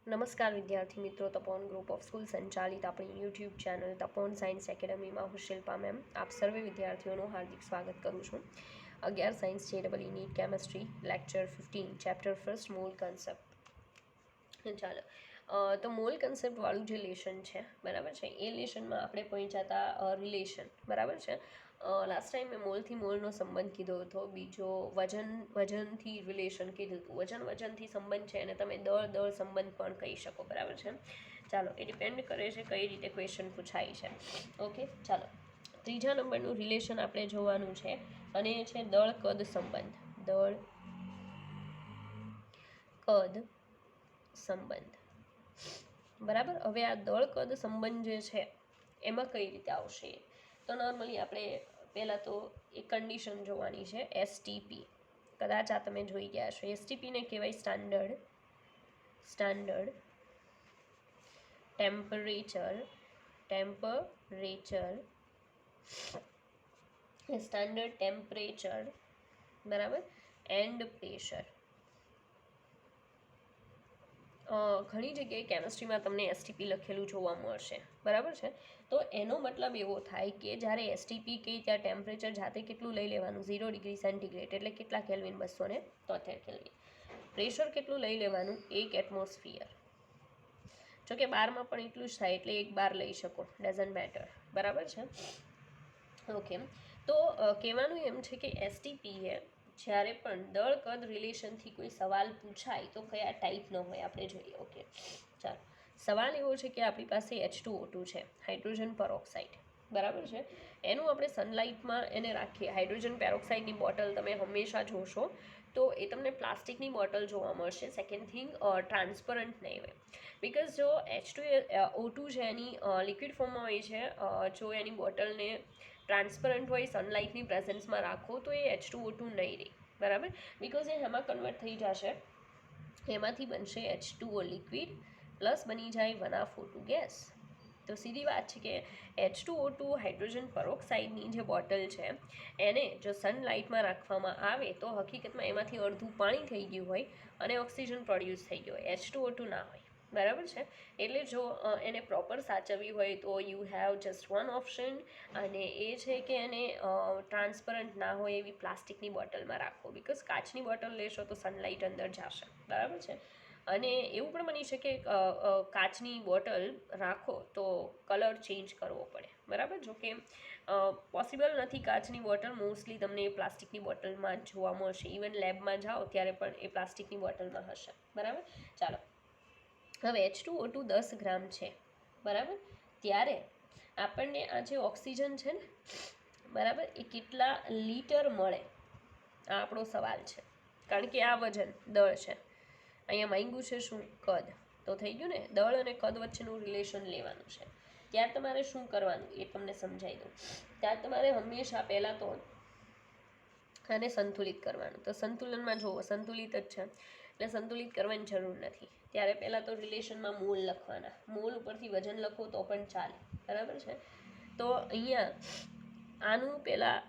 નમસ્કાર વિદ્યાર્થી મિત્રો, તપોવન ગ્રુપ ઓફ સ્કૂલ સંચાલિત આપણી યુટ્યુબ ચેનલ તપોવન સાયન્સ એકેડમીમાં હું શિલ્પા મેમ આપ સર્વે વિદ્યાર્થીઓનું હાર્દિક સ્વાગત કરું છું. 11 science JEE NEET chemistry lecture 15 chapter first mole concept. ચાલો, તો મોલ કન્સેપ્ટવાળું જે લેશન છે બરાબર છે, એ લેશનમાં આપણે પહોંચ્યા હતા રિલેશન. બરાબર છે. લાસ્ટ ટાઈમ મેં મોલથી મોલનો સંબંધ કીધો હતો, બીજો વજનથી રિલેશન કીધું હતું. વજનથી સંબંધ છે અને તમે દળ સંબંધ પણ કહી શકો. બરાબર છે. ચાલો, એ ડિપેન્ડ કરે છે કઈ રીતે ક્વેશ્ચન પૂછાય છે. ઓકે, ચાલો. ત્રીજા નંબરનું રિલેશન આપણે જોવાનું છે અને એ છે દળ કદ સંબંધ. દળ કદ સંબંધ. બરાબર. હવે આ દળ કદ સંબંધ જે છે એમાં કઈ રીતે આવશે? તો નોર્મલી આપણે પહેલાં તો એક કન્ડિશન જોવાની છે, એસટીપી. કદાચ આ તમે જોઈ ગયા છો. એસટીપીને કહેવાય સ્ટાન્ડર્ડ ટેમ્પરેચર સ્ટાન્ડર્ડ ટેમ્પરેચર, બરાબર, એન્ડ પ્રેશર. ઘણી જગ્યાએ કેમિસ્ટ્રીમાં તમને એસટીપી લખેલું જોવા મળશે. બરાબર છે. તો એનો મતલબ એવો થાય કે જ્યારે એસટીપી કે ત્યાં ટેમ્પરેચર જાતે કેટલું લઈ લેવાનું, 0 ડિગ્રી સેન્ટીગ્રેડ એટલે કેટલા કેલ્વિન, 273 કેલ્વિન. પ્રેશર કેટલું લઈ લેવાનું, 1 એટમોસ્ફિયર. જો કે બારમાં પણ એટલું જ થાય એટલે 1 બાર લઈ શકો, ડઝન્ટ મેટર. બરાબર છે. ઓકે, તો કહેવાનું એમ છે કે એસટીપી એ જ્યારે પણ દળ કદ રિલેશનથી કોઈ સવાલ પૂછાય તો કયા ટાઈપનો હોય આપણે જોઈએ. ઓકે, ચાલો. સવાલ એવો છે કે આપણી પાસે H2O2 છે, હાઇડ્રોજન પેરોક્સાઇડ. બરાબર છે. એનું આપણે સનલાઇટમાં એને રાખીએ. હાઇડ્રોજન પેરોક્સાઇડની બોટલ તમે હંમેશા જોશો તો એ તમને પ્લાસ્ટિકની બોટલ જોવા મળશે. સેકન્ડ થિંગ, ટ્રાન્સપરન્ટ નહીં હોય. બિકોઝ જો H2O2 છે એની લિક્વિડ ફોર્મમાં હોય છે, જો એની બોટલને ટ્રાન્સપરન્ટ હોય, સનલાઇટની પ્રેઝન્સમાં રાખો તો એ H2O2 નહીં રહે. બરાબર. બિકોઝ એ એમાં કન્વર્ટ થઈ જશે, એમાંથી બનશે H2O લિક્વિડ પ્લસ બની જાય 1O2 ગેસ. તો સીધી વાત છે કે H2O2 હાઇડ્રોજન પેરોક્સાઇડની જે બોટલ છે એને જો સનલાઇટમાં રાખવામાં આવે તો હકીકતમાં એમાંથી અડધું પાણી થઈ ગયું હોય અને ઓક્સિજન પ્રોડ્યુસ થઈ ગયો હોય, H2O2 ના હોય. બરાબર છે. એટલે જો એને પ્રોપર સાચવવી હોય તો you have just one option, અને એ છે કે એને ટ્રાન્સપરન્ટ ના હોય એવી પ્લાસ્ટિકની બોટલમાં રાખો. બિકોઝ કાચની બોટલ લેશો તો સનલાઇટ અંદર જશે. બરાબર છે. અને એવું પણ બની શકે કાચની બોટલ રાખો તો કલર ચેન્જ કરવો પડે. બરાબર. જો કે પોસિબલ નથી કાચની બોટલ, મોસ્ટલી તમને એ પ્લાસ્ટિકની બોટલમાં જોવા મળશે. ઇવન લેબમાં જાઓ ત્યારે પણ એ પ્લાસ્ટિકની બોટલમાં હશે. બરાબર. ચાલો, હવે H2O2 10 ગ્રામ છે. બરાબર. ત્યારે આપણને આ જે ઓક્સિજન છે ને, બરાબર, એ કેટલા લીટર મળે, આ આપણો સવાલ છે. કારણ કે આ વજન દળ છે, અહીંયા માંગ્યું છે શું, કદ. તો થઈ ગયું ને, દળ અને કદ વચ્ચેનું રિલેશન લેવાનું છે. ત્યાર તમારે શું કરવાનું એ તમને સમજાવી દઉં. ત્યાર તમારે હંમેશા પહેલાં તો આને સંતુલિત કરવાનું. તો સંતુલનમાં જુઓ, સંતુલિત જ છે એટલે સંતુલિત કરવાની જરૂર નથી. ત્યારે પહેલાં તો રિલેશનમાં મોલ લખવાના. મોલ ઉપરથી વજન લખો તો પણ ચાલે. બરાબર છે. તો અહીંયા આનું પહેલાં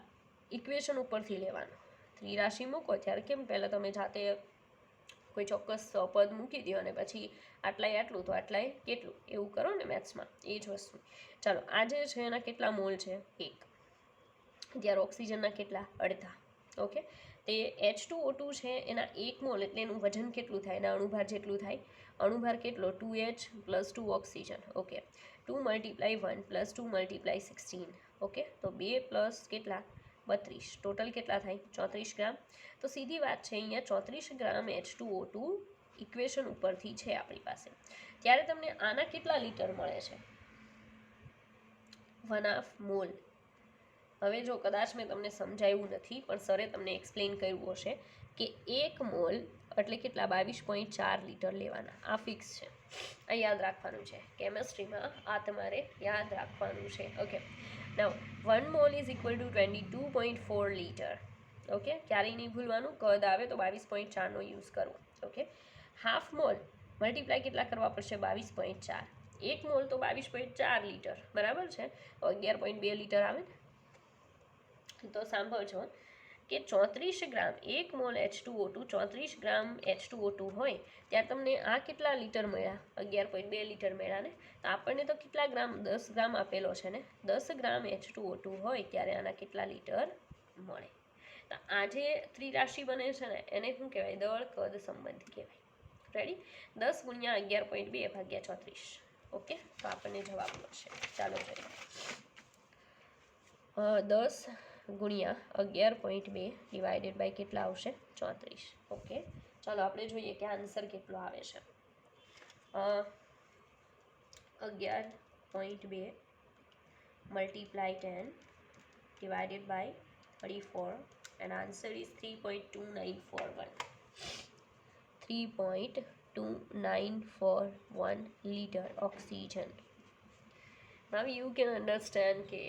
ઇક્વેશન ઉપરથી લેવાનું. ત્રિરાશિ મૂકો ત્યારે કેમ પહેલાં તમે જાતે કોઈ ચોક્કસ પદ મૂકી દો અને પછી આટલાય આટલું તો આટલાય કેટલું, એવું કરો ને મેથ્સમાં, એ જ વસ્તુ. ચાલો, આ જે છે એના કેટલા મોલ છે, 1. ત્યારે ઓક્સિજનના કેટલા, અડધા. ઓકે, તે H2O2 છે એના 1 મોલ એટલે એનું વજન કેટલું થાય, એના અણુભાર જેટલું થાય. અણુભાર કેટલો, 2H + 2 ઓક્સિજન. ઓકે, 2 × 1 + 2 × 16. ઓકે, તો 2 પ્લસ કેટલા, 32. ટોટલ કેટલા થાય, 34 ગ્રામ. તો સીધી વાત છે, અહીંયા 34 ગ્રામ H2O2 ઇક્વેશન ઉપરથી છે આપણી પાસે. ત્યારે તમને આના કેટલા લીટર મળે છે, 1/2 મોલ. હવે જો કદાચ મેં તમને સમજાવ્યું નથી પણ સરે તમને એક્સપ્લેન કર્યું હશે કે 1 મોલ એટલે કેટલા, 22.4 લીટર લેવાના. આ ફિક્સ છે, આ યાદ રાખવાનું છે. કેમેસ્ટ્રીમાં આ તમારે યાદ રાખવાનું છે. Okay, now 1 mall is equal two 22.4 litre. Okay, ક્યારેય નહીં ભૂલવાનું, કદ આવે તો 22.4નો યુઝ કરવો. ઓકે, હાફ મોલ મલ્ટીપ્લાય કેટલા કરવા પડશે, 22.4. 1 મોલ તો 22.4 લીટર. બરાબર છે. 11.2 લીટર આવે ને. તો સાંભળજો, કે 34 ગ્રામ 1 મોલ H2O2 34 ગ્રામ H2O2 હોય ત્યારે તમને આ કેટલા લીટર મળ્યા? 11.2 લીટર મળ્યા ને. તો આપણને તો કેટલા ગ્રામ? 10 ગ્રામ આપેલો છે ને. 10 ગ્રામ H2O2 હોય ત્યારે આના કેટલા લીટર મળે? તો આ જે ત્રિરાશિ બને છે ને એને શું કહેવાય? દળ કદ સંબંધ કહેવાય. રેડી? 10 ગુણ્યા 11.2 ભાગ્યા 34. ઓકે, તો આપણને જવાબ મળશે. ચાલો જોઈએ. 10 ગુણ્યા 11.2 ડિવાઇડેડ બાય કેટલા આવશે? 34. ઓકે, ચાલો આપણે જોઈએ કે આન્સર કેટલો આવે છે. 11.2 multiply 10 divided by 34 and answer is 3.2941. 3.2941 liter oxygen. Now you can understand કે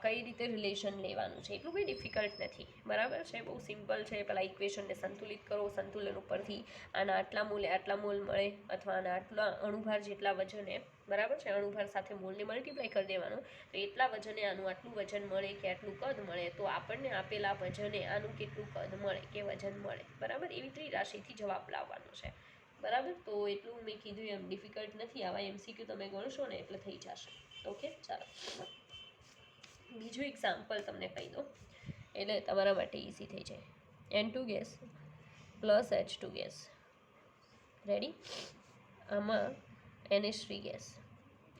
કઈ રીતે રિલેશન લેવાનું છે. એટલું કંઈ ડિફિકલ્ટ નથી, બરાબર છે, બહુ સિમ્પલ છે. પહેલાં ઇક્વેશનને સંતુલિત કરો, સંતુલન ઉપરથી આના આટલા મૂલે આટલા મોલ મળે અથવા આના આટલા અણુભાર જેટલા વજને, બરાબર છે, અણુભાર સાથે મોલને મલ્ટીપ્લાય કરી દેવાનું. તો એટલા વજને આનું આટલું વજન મળે કે આટલું કદ મળે, તો આપણને આપેલા વજને આનું કેટલું કદ મળે કે વજન મળે, બરાબર. એવી ત્રિરાશિથી જવાબ લાવવાનો છે, બરાબર. તો એટલું મેં કીધું એમ ડિફિકલ્ટ નથી. આવા MCQ તમે ગણશો ને એટલે થઈ જશે. ઓકે, ચાલો બીજું એક્ઝામ્પલ તમને કહી દો એટલે તમારા માટે ઇઝી થઈ જાય. N2 gas plus H2 gas. Ready? આમાં NH3 ગેસ.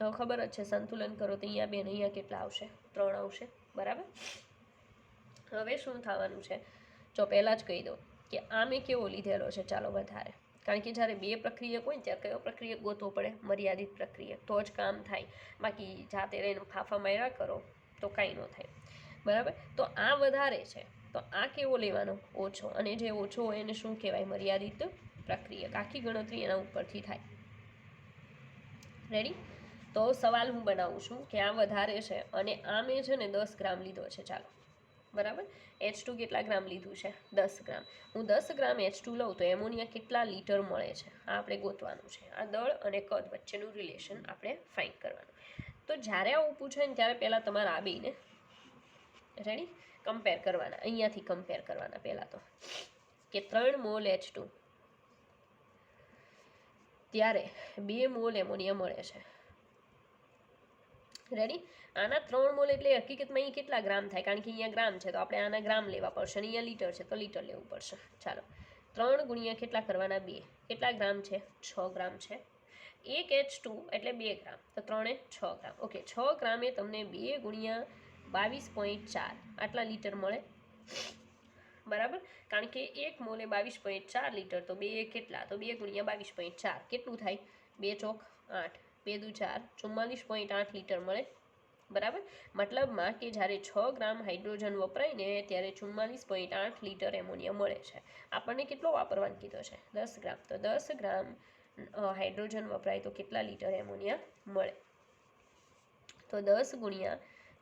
હવે ખબર જ છે, સંતુલન કરો તો અહીંયા બેન અહીંયા કેટલા આવશે? 3 આવશે, બરાબર. હવે શું થવાનું છે? જો પહેલાં જ કહી દો કે આ મેં કેવો લીધેલો છે? ચાલો વધારે, કારણ કે જ્યારે બે પ્રક્રિયક હોય ને ત્યારે કયો પ્રક્રિયક ગોતવો પડે? મર્યાદિત પ્રક્રિયક, તો જ કામ થાય. બાકી જાતે રહીને ફાફા માર્યા કરો તો કાંઈ ન થાય, બરાબર. તો આ વધારે છે તો આ કેવો લેવાનો? ઓછો. અને જે ઓછો હોય એને શું કહેવાય? મર્યાદિત પ્રક્રિયક. આખી ગણતરી એના ઉપરથી થાય. રેડી? તો સવાલ હું બનાવું છું કે આ વધારે છે અને આ મેં છે ને 10 ગ્રામ લીધો છે, ચાલો, બરાબર. H2 કેટલા ગ્રામ લીધું છે? 10 ગ્રામ. હું 10 ગ્રામ H2 લઉં તો એમોનિયા કેટલા લીટર મળે છે? આ આપણે ગોતવાનું છે. આ દળ અને કદ વચ્ચેનું રિલેશન આપણે ફાઇન્ડ કરવાનું. તો જ્યારે આવું પૂછે ને ત્યારે પહેલાં તમારે આ બેને રેડી કમ્પેર કરવાના. અહીંયાથી કમ્પેર કરવાના પહેલાં તો કે 3 મોલ H2 ત્યારે 2 મોલ એમોનિયા મળે છે. રેડી? આના 3 મોલ એટલે હકીકતમાં અહીં કેટલા ગ્રામ થાય? કારણ કે અહીંયા ગ્રામ છે તો આપણે આના ગ્રામ લેવા પડશે અને અહીંયા લીટર છે તો લીટર લેવું પડશે. ચાલો, 3 ગુણ્યા કેટલા કરવાના? 2. કેટલા ગ્રામ છે? 6 ગ્રામ છે. 1 H2 એટલે 2 ગ્રામ, તો 3 એ 6 ગ્રામ. ઓકે, 6 ગ્રામે તમને 2 ગુણ્યા 22.4 આટલા લીટર મળે, બરાબર. કારણ કે 1 મોલે 22.4 લીટર, તો 2 કેટલા? તો 2 ગુણ્યા 22.4 કેટલું થાય? 2 ચોક 8, 2 દુ 4, 44.8 લીટર મળે, બરાબર. મતલબમાં કે જ્યારે 6 ગ્રામ હાઇડ્રોજન વપરાય ને ત્યારે 44.8 લીટર એમોનિયા મળે છે. આપણને કેટલો વાપરવાનું કીધો છે? 10 ગ્રામ. તો 10 ગ્રામ હાઇડ્રોજન વપરાય તો કેટલા લીટર એમોનિયા મળે? તો 10 ગુણ્યા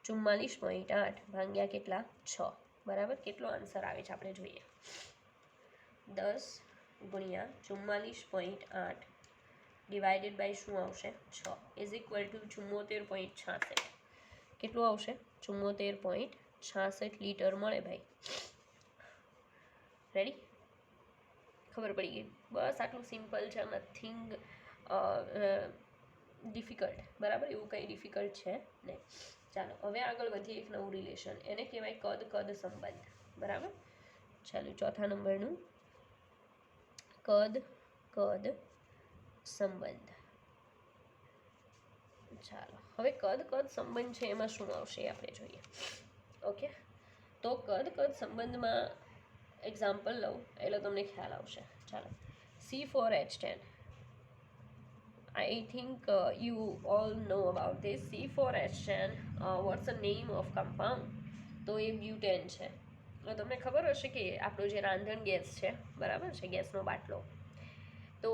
44.8 ભાગ્યા કેટલા? 6, બરાબર. કેટલો આન્સર આવે છે આપણે જોઈએ. 10 ગુણ્યા 44.8 ડિવાઇડેડ બાય શું આવશે? 6 ઇઝ ઇક્વલ ટુ 74.66. કેટલું આવશે? 74.66 લીટર મળે ભાઈ. રેડી? ખબર પડી ગઈ? બસ આટલું સિમ્પલ છે, નથિંગ ડિફિકલ્ટ, બરાબર. એવું કંઈ ડિફિકલ્ટ છે નહીં. ચાલો હવે આગળ વધીએ. એક નવું રિલેશન, એને કહેવાય કદ કદ સંબંધ, બરાબર. ચાલો ચોથા નંબરનું કદ કદ સંબંધ. ચાલો હવે કદ કદ સંબંધ છે એમાં શું આવશે એ આપણે જોઈએ. ઓકે, તો કદ કદ સંબંધમાં એક્ઝામ્પલ લઉં એટલે તમને ખ્યાલ આવશે. ચાલો, C4H10. I think you all know about this. C4H10, what's the name of compound? તો એ બ્યુટેન છે. તમને ખબર હશે કે આપણો જે રાંધણ ગેસ છે, બરાબર છે, ગેસનો બાટલો, તો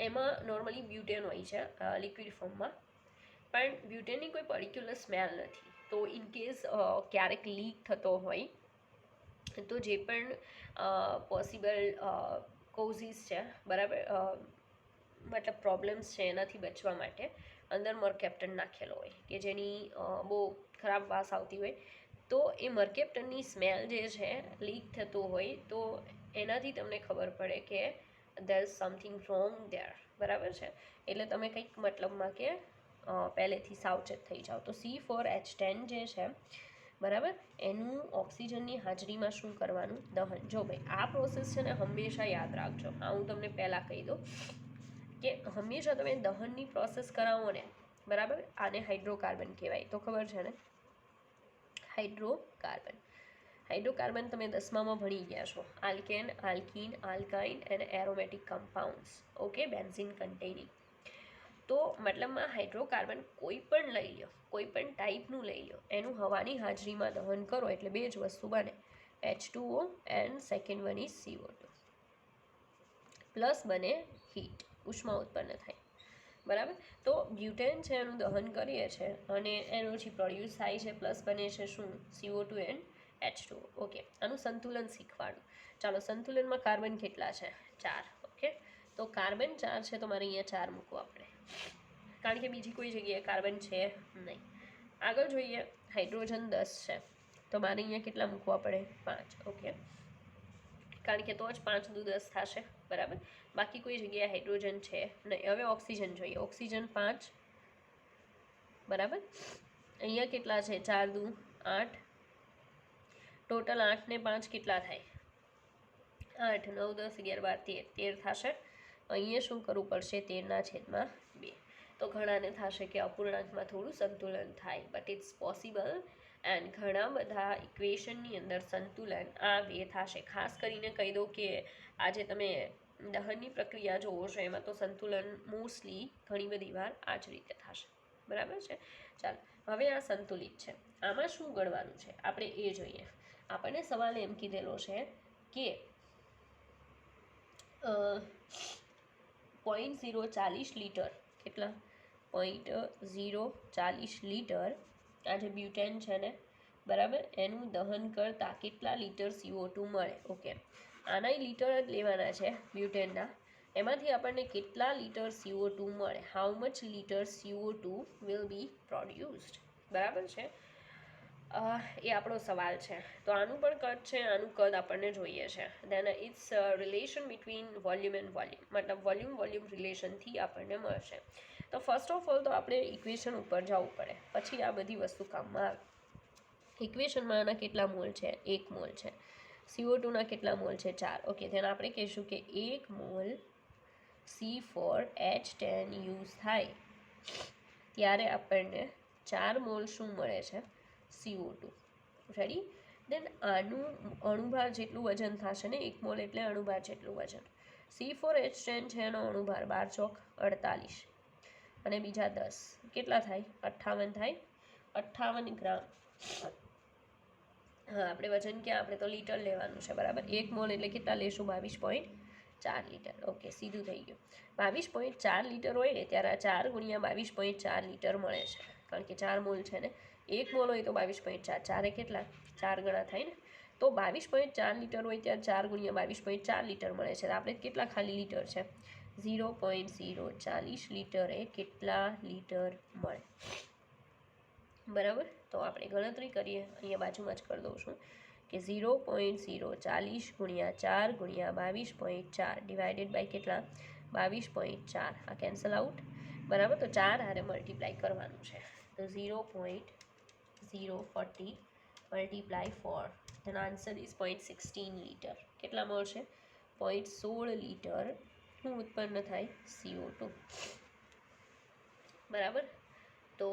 એમાં નોર્મલી બ્યુટેન હોય છે લિક્વિડ ફોર્મમાં, પણ બ્યુટેનની કોઈ પર્ટિક્યુલર સ્મેલ નથી. તો ઇનકેસ ક્યારેક લીક થતો હોય તો જે પણ પોસિબલ કોઝિસ છે, બરાબર, મતલબ પ્રોબ્લેમ્સ છે, એનાથી બચવા માટે અંદર મર્કેપ્ટન નાખેલો હોય કે જેની બહુ ખરાબ વાસ આવતી હોય તો એ મર્કેપ્ટનની સ્મેલ જે છે લીક થતું હોય તો એનાથી તમને ખબર પડે કે દેર ઇઝ સમથિંગ રોંગ દેર, બરાબર છે. એટલે તમે કંઈક મતલબમાં કે પહેલેથી સાવચેત થઈ જાઓ. તો C4H10 જે છે, બરાબર, એનું ઓક્સિજનની હાજરીમાં શું કરવાનું? દહન. જો ભાઈ આ પ્રોસેસ છે ને હંમેશા યાદ રાખજો. હા, હું તમને પહેલાં કહી દઉં કે હંમેશા તમે દહનની પ્રોસેસ કરાવો ને, બરાબર, આને હાઇડ્રોકાર્બન કહેવાય, તો ખબર છે ને, હાઇડ્રોકાર્બન તમે 10મામાં ભણી ગયા છો. Alkane, alkene, alkyne and aromatic compounds, okay, benzene containing. તો મતલબમાં હાઇડ્રોકાર્બન કોઈ પણ લઈ લો, કોઈ પણ ટાઈપનું લઈ લો, એનું હવાની હાજરીમાં દહન કરો એટલે બે જ વસ્તુ બને, H2O and second one is CO2, plus બને હીટ, ઉષ્મા ઉત્પન્ન થાય, બરાબર. તો બ્યુટેન છે એનું દહન કરીએ છીએ અને એનું જે પ્રોડ્યુસ થાય છે પ્લસ બને છે શું? CO2 and H2O. ઓકે, આનું સંતુલન શીખવાડું. ચાલો, સંતુલનમાં કાર્બન કેટલા છે? 4. ઓકે, તો કાર્બન 4 છે તો મારે અહીંયા 4 મૂકવા પડે, કારણ કે બીજી કોઈ જગ્યાએ કાર્બન છે નહીં. આગળ જોઈએ, હાઇડ્રોજન 10 છે તો મારે અહીંયા કેટલા મૂકવા પડે? 5. ઓકે, કારણ કે તો જ 5 દુ 10 થશે, બરાબર. બાકી કોઈ જગ્યાએ હાઇડ્રોજન છે નહીં. હવે ઓક્સિજન જોઈએ, ઓક્સિજન 5, બરાબર. અહીંયા કેટલા છે? 4 દુ 8, ટોટલ 8 ને 5 કેટલા થાય? 8, 9, 10, 11, 12, 13 થશે. અહીંયા શું કરવું પડશે? 13/2. તો ઘણાને થશે કે અપૂર્ણાંકમાં થોડું સંતુલન થાય, બટ ઇટ્સ પોસિબલ. એન્ડ ઘણા બધા ઇક્વેશનની અંદર સંતુલન આ બે થશે. ખાસ કરીને કહી દઉં કે આજે તમે દહનની પ્રક્રિયા જોવો છો એમાં તો સંતુલન મોસ્ટલી ઘણી બધી વાર આ જ રીતે થશે, બરાબર છે. ચાલો, હવે આ સંતુલિત છે, આમાં શું ગણવાનું છે આપણે એ જોઈએ. આપણને સવાલ એમ કીધેલો છે કે 0.040 લીટર, કેટલા? 0.040 લીટર આ જે બ્યુટેન છે ને, બરાબર, એનું દહન કરતાં કેટલા લીટર CO2 મળે? ઓકે, આના લીટર જ લેવાના છે બ્યુટેનના. એમાંથી આપણને કેટલા લીટર CO2 મળે? How much litre CO2 will be produced, બરાબર છે. એ આપણો સવાલ છે. તો આનું પણ કદ છે, આનું કદ આપણને જોઈએ છે. Then it's relation between volume and volume, મતલબ વોલ્યુમ રિલેશનથી આપણને મળશે. તો ફર્સ્ટ ઓફ ઓલ તો આપણે ઇક્વેશન ઉપર જવું પડે, પછી આ બધી વસ્તુ કામમાં આવે. ઇક્વેશનમાં આના કેટલા મોલ છે? 1 મોલ છે. CO2ના કેટલા મોલ છે? 4. ઓકે, તેને આપણે કહીશું કે 1 મોલ C4H10 યુઝ થાય ત્યારે આપણને 4 મોલ શું મળે છે? CO2. રેડી? દેન આનું અણુભાર જેટલું વજન થશે ને, 1 મોલ એટલે અણુભાર જેટલું વજન. C4H10 છે એનો અણુભાર 12 ચોક 48 અને બીજા 10 કેટલા થાય? 58 થાય, 58 ગ્રામ. હા, આપણે વજન ક્યાં? આપણે તો લીટર લેવાનું છે, બરાબર. 1 મોલ એટલે કેટલા લેશું? 22.4 લીટર. ઓકે, સીધું થઈ ગયું. 22.4 લીટર હોય ને ત્યારે 4 ગુણ્યા 22.4 લીટર મળે છે, કારણ કે 4 મોલ છે ને. 1 મોલ હોય તો 22.4, 4 કેટલા? 4 ગણા થાય ને. તો 22.4 લીટર હોય ત્યારે 4 ગુણ્યા 22.4 લીટર મળે છે. આપણે કેટલા ખાલી લીટર છે? 0.040 લીટરે કેટલા લીટર મળે? બરાબર. તો આપણે ગણતરી કરીએ, અહીંયા બાજુમાં જ કરી દઉં છું કે 0.040 ગુણ્યા 4 ગુણ્યા 22.4 ડિવાઇડેડ બાય કેટલા? 22.4. આ કેન્સલ આઉટ, બરાબર. તો 4 હારે મલ્ટીપ્લાય કરવાનું છે. તો 0.040 multiply 4, then answer is 0.16 litre. કેટલા મળશે? 0.16 લીટર શું ઉત્પન્ન થાય? CO2, બરાબર. તો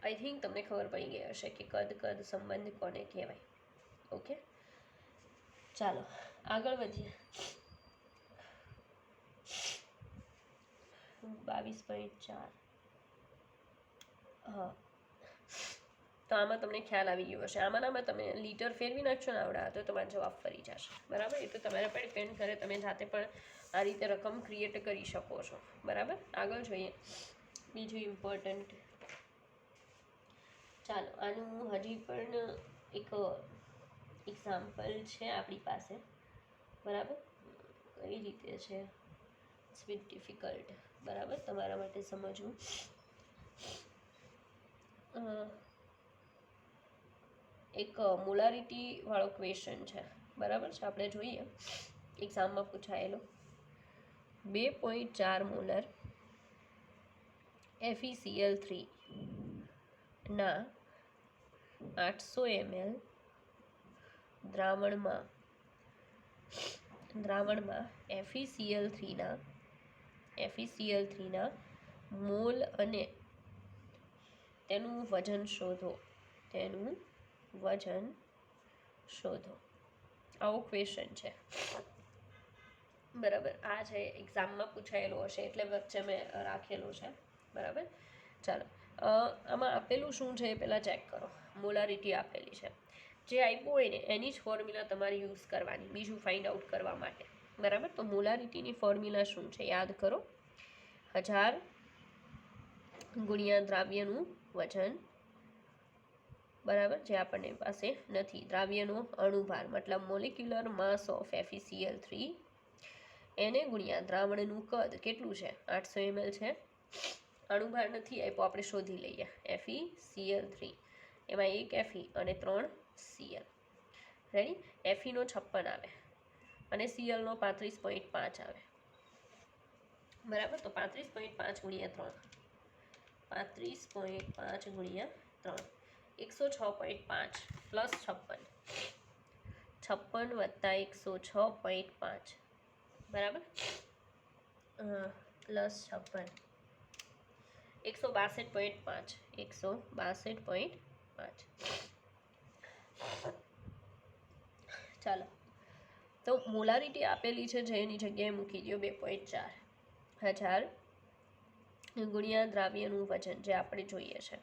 આઈ થિંક તમને ખબર પડી ગઈ હશે કે કદ સંબંધ કોને કહેવાય. ઓકે, ચાલો આગળ વધીએ. 22.4. હા, તો આમાં તમને ખ્યાલ આવી ગયો હશે. આમાં તમે લીટર ફેરવી નાખશો ને આવડા તો તમારો જવાબ ફરી જશે, બરાબર. એ તો તમારા પર ડિપેન્ડ કરે, તમે જાતે પણ આ રીતે રકમ ક્રિએટ કરી શકો છો, બરાબર. આગળ જોઈએ બીજું ઇમ્પોર્ટન્ટ. ચાલો, આનું હજી પણ એક એક્ઝામ્પલ છે આપણી પાસે, બરાબર. કઈ રીતે છે? ઇટ્સ વિથ ડિફિકલ્ટ, બરાબર, તમારા માટે સમજવું. એક મોલારિટી વાળો ક્વેશ્ચન છે, બરાબર છે. આપણે જોઈએ એક્ઝામમાં પૂછાયેલો 2.4 મોલર FeCl3 ના 800 ml દ્રાવણમાં FeCl3 ના મોલ અને તેનું વજન શોધો. આવો ક્વેશ્ચન છે, બરાબર. આ છે એક્ઝામમાં પૂછાયેલો હશે એટલે વચ્ચે મેં રાખેલું છે, બરાબર. ચાલો, આમાં આપેલું શું છે એ પહેલાં ચેક કરો. મોલારિટી આપેલી છે, જે આપ્યું હોય ને એની જ ફોર્મ્યુલા તમારે યુઝ કરવાની બીજું ફાઇન્ડ આઉટ કરવા માટે, બરાબર. તો મોલારિટીની ફોર્મ્યુલા શું છે યાદ કરો. 1000 ગુણ્યા દ્રાવ્યનું વજન, બરાબર, જે આપણને પાસે નથી. દ્રાવ્યનો અણુભાર મતલબ મોલિક્યુલર માસ ઓફ FeCl3 એને ગુણ્યા દ્રાવણનું કદ કેટલું છે 800 ml છે. અણુભાર નથી આપ્યો, આપણે શોધી લઈએ. FeCl3 એમાં 1 Fe અને 3 Cl. રેડી. Feનો 56 આવે અને Clનો 35.5 આવે, બરાબર. તો 35.5 ગુણ્યા 3, 35.5 ગુણ્યા 3 106.5 પ્લસ 56 વત્તા 106.5, બરાબર. પ્લસ 56 162.5. ચાલો, તો મોલારિટી આપેલી છે જેની જગ્યાએ મૂકી દો 2.4. 1000 ગુણ્યા દ્રાવ્યનું વજન જે આપણે જોઈએ છે.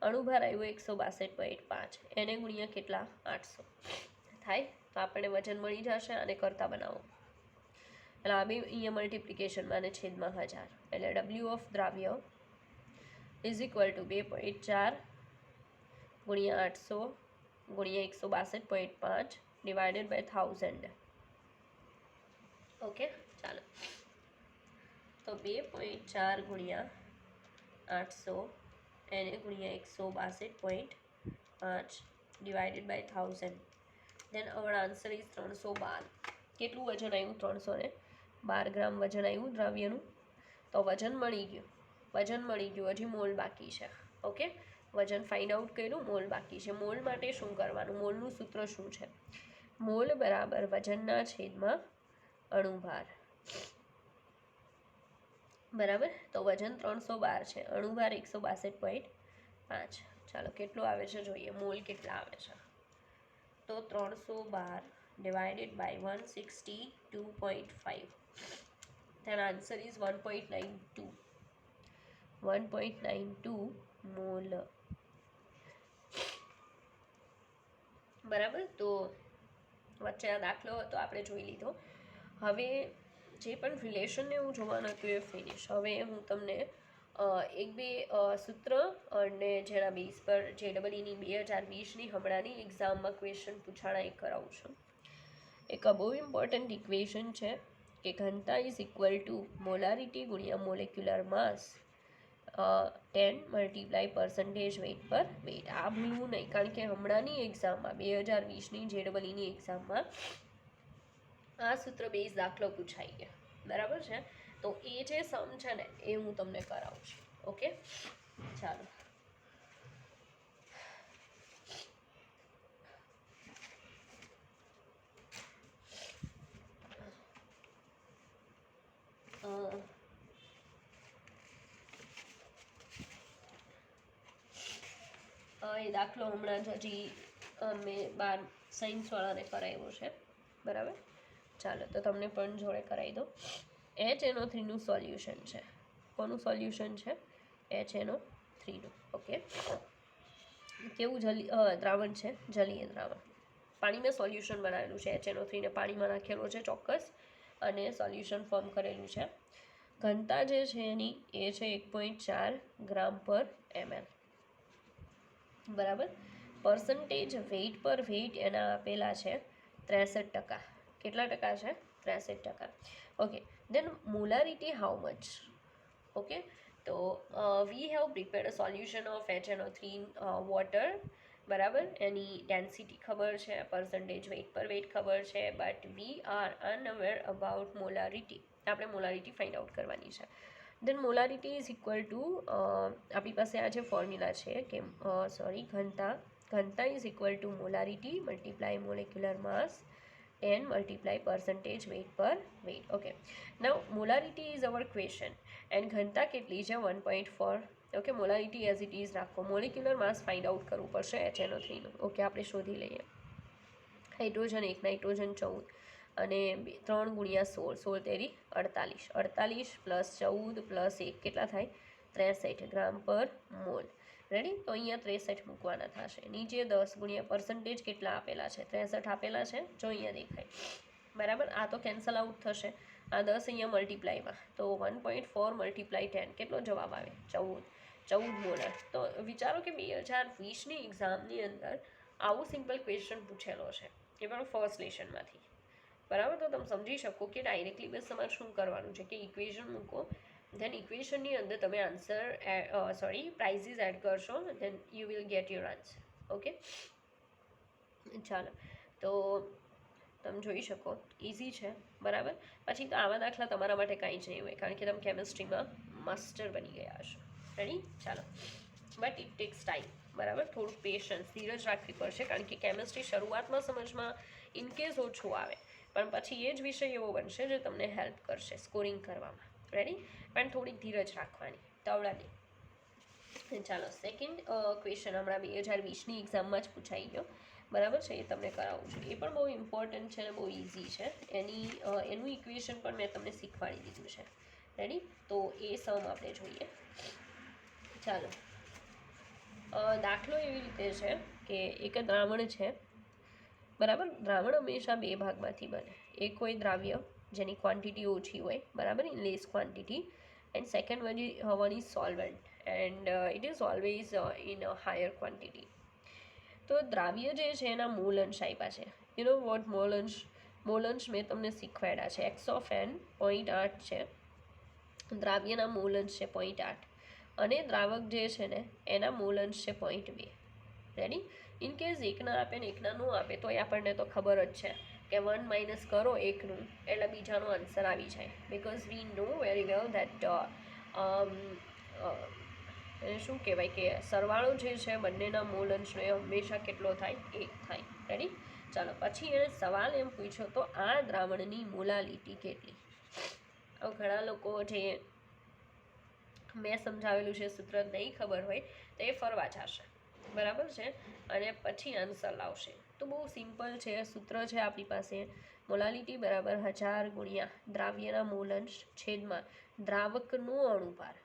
અણુભાર આવ્યો 162.5, એને ગુણ્યા કેટલા 800 થાય. તો આપણને વજન મળી જશે. અને કરતા બનાવો એટલે આ બી અહીંયા મલ્ટિપ્લિકેશનમાં અને છેદમાં 1000 એટલે W ઓફ દ્રાવ્ય ઇઝ ઇક્વલ ટુ 2.4 ગુણ્યા 800 ગુણ્યા 162.5 ડિવાઇડેડ બાય 1000. ઓકે, ચાલો. તો 2.4 ગુણ્યા 800 એને ગુણ્યા 162.5 divided by 1000. Then our answer is 312. કેટલું વજન આવ્યું 312 ગ્રામ વજન આવ્યું દ્રાવ્યનું. તો વજન મળી ગયું, હજી મોલ બાકી છે. ઓકે, વજન ફાઇન્ડ આઉટ કર્યું, મોલ બાકી છે. મોલ માટે શું કરવાનું, મોલનું સૂત્ર શું છે, મોલ બરાબર વજનના છેદમાં અણુભાર, બરાબર. તો વજન 312 છે, અણુભાર 162.5. ચાલો, કેટલું આવે છે જોઈએ, મોલ કેટલા આવે છે. તો 312 divided by 162.5. then answer is 1.92 mole, બરાબર. તો વચ્ચે આ દાખલો હતો આપણે જોઈ લીધો. હવે જે પણ રિલેશનને હું જોવાનું હતું એ ફિનિશ. હવે હું તમને એક બે સૂત્ર અને જેના બેઝ પર JEEની 2020ની હમણાંની એક્ઝામમાં ક્વેશ્ચન પૂછાણા એ કરાવું છું. એક બહુ ઇમ્પોર્ટન્ટ ઇક્વેશન છે કે ઘનતા ઇઝ ઇક્વલ ટુ મોલારિટી ગુણ્યા molecular mass 10 multiply percentage weight પર વેઇટ. આ ભૂલવું નહીં, કારણ કે હમણાંની એક્ઝામમાં 2020ની JEEની એક્ઝામમાં આ સૂત્ર બેઝ દાખલો પૂછાઈ ગયા, બરાબર છે. તો એ જે સમ છે ને એ હું તમને કરાવું છું. ઓકે, ચાલો. એ દાખલો હમણાં જ હજી મેં સાયન્સવાળાને કરાવ્યો છે, બરાબર. ચાલો, તો તમને પણ જોડે કરાવી દો. HNO3નું સોલ્યુશન છે. કોનું સોલ્યુશન છે, HNO3નું. ઓકે, કેવું દ્રાવણ છે, જલીય દ્રાવણ. પાણીમાં સોલ્યુશન બનાવેલું છે. HNO3ને પાણીમાં નાખેલો છે ચોક્કસ, અને સોલ્યુશન ફોર્મ કરેલું છે. ઘનતા જે છે એની એ છે 1.4 ગ્રામ પર ml, બરાબર. પર્સન્ટેજ વેઇટ પર વેઇટ એના આપેલા છે 63%. કેટલા ટકા છે, 63%. Okay, then molarity how much. Okay, તો we have prepared a solution of HNO3 water બરાબર. એની ડેન્સિટી ખબર છે, પર્સન્ટેજ વેઇટ પર વેઇટ ખબર છે, but we are unaware about molarity. આપણે મોલારિટી ફાઇન્ડ આઉટ કરવાની છે. Then molarity is equal to આપણી પાસે આ જે ફોર્મ્યુલા છે કે ઘનતા is equal to molarity multiply molecular mass 10 multiply percentage weight per weight. Okay, now molarity is our question and ઘનતા કેટલી છે 1.4. Okay, molarity as it is રાખો. મોલિક્યુલર માસ ફાઇન્ડ આઉટ કરવું પડશે HNO3 નું. ઓકે, આપણે શોધી લઈએ. હાઇડ્રોજન 1, નાઇટ્રોજન 14 અને 3 ગુણ્યા 16, 16 તેરી 48, 48 પ્લસ 14 પ્લસ 1 કેટલા થાય 63 ગ્રામ પર મોલ. રેડી? તો અહીંયા 63 મૂકવાના થશે. નીચે 10 ગુણ્યા પર્સન્ટેજ કેટલા આપેલા છે 63 આપેલા છે, જો અહીંયા દેખાય. બરાબર, આ તો કેન્સલ આઉટ થશે. આ 10 અહીંયા મલ્ટીપ્લાયમાં, તો 1.4 મલ્ટીપ્લાય 10 કેટલો જવાબ આવે 14 મોલર. તો વિચારો કે 2020ની એક્ઝામની અંદર આવું સિમ્પલ ક્વેશ્ચન પૂછેલો છે, એ પણ ફર્સ્ટ લેશનમાંથી. બરાબર, તો તમે સમજી શકો કે ડાયરેક્ટલી બસ તમારે શું કરવાનું છે કે ઇક્વેશન મૂકો, ધેન ઇક્વેશનની અંદર તમે આન્સર પ્રાઇઝીસ એડ કરશો, then you will get your answer. Okay, ચાલો. તો તમે જોઈ શકો ઇઝી છે. બરાબર, પછી તો આવા દાખલા તમારા માટે કાંઈ જ નહીં હોય, કારણ કે તમે કેમિસ્ટ્રીમાં માસ્ટર બની ગયા હશો. રેડી? ચાલો. But it tax time. બરાબર, થોડુંક પેશન્સ, ધીરજ રાખવી પડશે, કારણ કે કેમિસ્ટ્રી શરૂઆતમાં સમજમાં ઇનકેસ ઓછું આવે, પણ પછી એ જ વિષય એવો બનશે જે તમને હેલ્પ કરશે સ્કોરિંગ કરવામાં. રેડી? પણ થોડીક ધીરજ રાખવાની, તવડાની. ચાલો, સેકન્ડ ક્વેશ્ચન હમણાં 2020ની એક્ઝામમાં જ પૂછાઈ ગયો. બરાબર છે, એ તમને કરાવું છું. એ પણ બહુ ઇમ્પોર્ટન્ટ છે અને બહુ ઇઝી છે. એનું ઇક્વેશન પણ મેં તમને શીખવાડી દીધું છે. રેડી? તો એ સમ આપણે જોઈએ. ચાલો, દાખલો એવી રીતે છે કે એક દ્રાવણ છે. બરાબર, દ્રાવણ હંમેશા બે ભાગમાંથી બને. એક હોય દ્રાવ્ય જેની ક્વોન્ટિટી ઓછી હોય, બરાબર, in less quantity, and second one is solvent and it is always in a higher quantity. તો દ્રાવ્ય જે છે એના મોલ અંશ આપ્યા છે. યુ નો વોટ મોલ અંશ મેં તમને શીખવાડ્યા છે. x(n) 0.8 છે, દ્રાવ્યના મોલ અંશ છે 0.8, અને દ્રાવક જે છે ને એના મોલ અંશ છે 0.2. રેડી? ઇન કેસ એકના આપે ને એકના નો આપે તો એ આપણને તો ખબર જ છે કે 1 માઇનસ કરો એકનું એટલે બીજાનો આન્સર આવી જાય, because we know very well that શું કહેવાય કે સરવાળો જે છે બંનેના મૂળ અંશનો એ હંમેશા કેટલો થાય 1 થાય. રેડી? ચાલો, પછી એણે સવાલ એમ પૂછ્યો તો આ દ્રાવણની મોલાલિટી કેટલી. હવે ઘણા લોકો જે મેં સમજાવેલું છે સૂત્ર નહીં ખબર હોય તો એ ફરવા જશે. બરાબર છે, અને પછી આન્સર લાવશે. તો બહુ સિમ્પલ છે, સૂત્ર છે આપણી પાસે. મોલાલિટી બરાબર 1000 ગુણ્યા દ્રાવ્યના મોલ અંશ છેદમાં દ્રાવકનો અણુભાર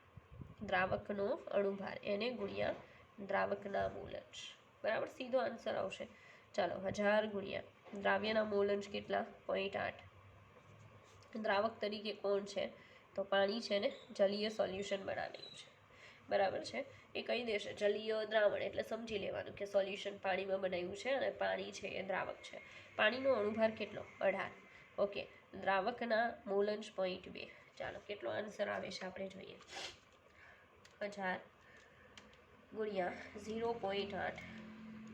એને ગુણ્યા દ્રાવકના મોલ અંશ. બરાબર, સીધો આન્સર આવશે. ચાલો, 1000 ગુણ્યા દ્રાવ્યના મોલ અંશ કેટલા 0.8. દ્રાવક તરીકે કોણ છે તો પાણી છે ને, જલીય સોલ્યુશન બનાવેલું છે. બરાબર છે, એ કહી દેશે જલીય દ્રાવણ એટલે સમજી લેવાનું કે સોલ્યુશન પાણીમાં બનાવ્યું છે અને પાણી છે એ દ્રાવક છે. પાણીનો અણુભાર કેટલો 18. ઓકે, દ્રાવકના મોલ અંશ 0.2. ચાલો, કેટલો આન્સર આવે છે આપણે જોઈએ. 1000 ગુણ્યા 0.8.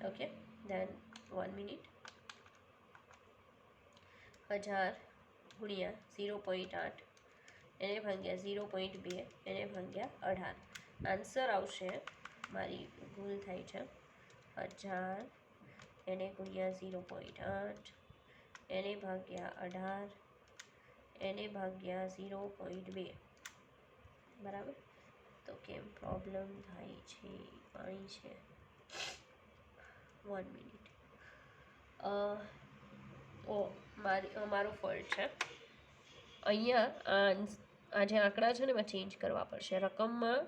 Okay, than 1 minute. 1000 ગુણ્યા 0.8 એને ભાગ્યા 0.2 એને ભાગ્યા 18. આન્સર આવશે, મારી ભૂલ થાય છે, 1000 એને ગુણ્યા 0.8 એને ભાગ્યા 18 એને ભાગ્યા 0.2. બરાબર, તો કેમ પ્રોબ્લેમ થાય છે, પાણી છે. 1 મિનિટ. મારો ફોલ્ટ છે. અહીંયા આ જે આંકડા છે ને એમાં ચેન્જ કરવા પડશે. રકમમાં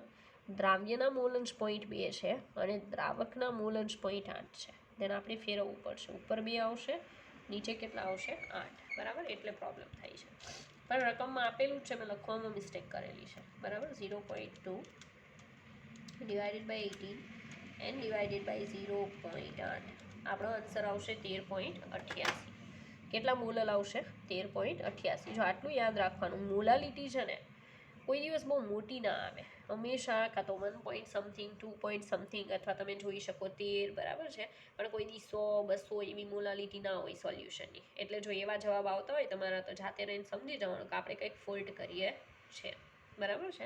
દ્રાવ્યના મોલ અંશ 0.2 છે અને દ્રાવકના મોલ અંશ 0.8 છે. દેન આપણે ફેરવવું પડશે. ઉપર 2 આવશે, નીચે કેટલા આવશે 8. બરાબર, એટલે પ્રોબ્લેમ થાય છે. પણ રકમમાં આપેલું જ છે, મેં લખવામાં મિસ્ટેક કરેલી છે. બરાબર, 0.2 divided by 18 and divided by 0.8. આપણો આન્સર આવશે 13.88. કેટલા મોલલ આવશે 13.88. જો આટલું યાદ રાખવાનું, મોલાલિટી છે ને કોઈ દિવસ બહુ મોટી ના આવે. હંમેશા કાં તો 1 સમથિંગ 2 સમથિંગ અથવા તમે જોઈ શકો 13, બરાબર છે, પણ કોઈ દી 100 200 એવી મોલાલિટી ના હોય સોલ્યુશનની. એટલે જો એવા જવાબ આવતા હોય તમારા, તો જાતે રહીને સમજી જવાનું કે આપણે કંઈક ફોલ્ટ કરીએ છે, બરાબર છે.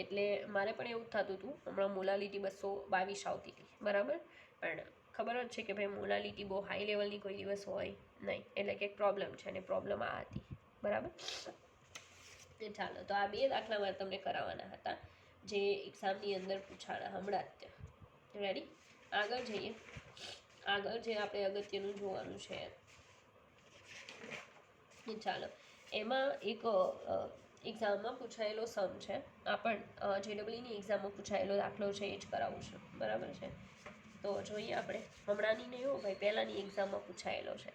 એટલે મારે પણ એવું જ થતું હતું. હમણાં મોલાલિટી 222 આવતી હતી, બરાબર, પણ ખબર જ છે કે ભાઈ મોલાલિટી બહુ હાઈ લેવલની કોઈ દિવસ હોય નહીં, એટલે કંઈક પ્રોબ્લેમ છે, અને પ્રોબ્લેમ આ હતી, બરાબર. ચાલો, તો આ 2 દાખલા મારે તમને કરાવવાના હતા, જે એક્ઝામની અંદર પૂછાણા હમણાં જ. રેડી? આગળ જઈએ. આગળ જે આપણે અગત્યનું જોવાનું છે, ચાલો, એમાં એક એક્ઝામમાં પૂછાયેલો સમ છે. આ પણ જેડબલઈની એક્ઝામમાં પૂછાયેલો દાખલો છે, એ જ કરાવું છું, બરાબર છે. તો જોઈએ આપણે. હમણાંની નહીં હો ભાઈ, પહેલાંની એક્ઝામમાં પૂછાયેલો છે.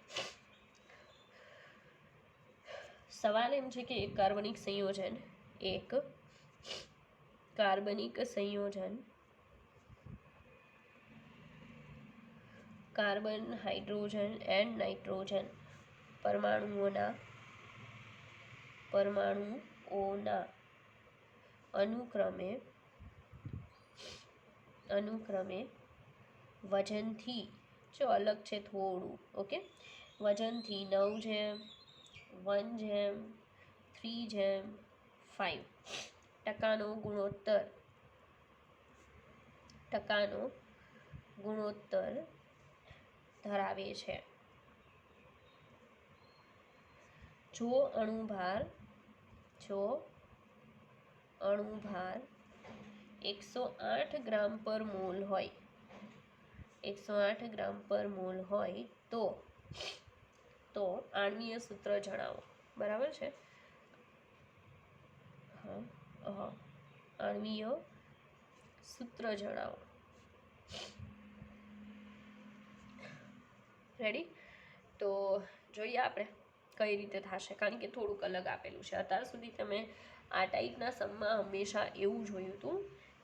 સવાલ એમ છે કે એક કાર્બનિક સંયોજન કાર્બન, હાઇડ્રોજન એન્ડ નાઇટ્રોજન પરમાણુઓના અનુક્રમે વજનથી, જો અલગ છે થોડું, ઓકે, વજનથી 9:1:3:5 ટકાનો ગુણોત્તર ધરાવે છે. જો અણુભાર 108 ગ્રામ પર મોલ હોય તો આણ્વીય સૂત્ર જણાવો, બરાબર છે. આણ્વીય સૂત્ર જણાવો. રેડી? તો જોઈએ આપણે કઈ રીતે થશે, કારણ કે થોડુંક અલગ આપેલું છે. અત્યાર સુધી તમે આ ટાઈપના સમમાં હંમેશા એવું જોયું હતું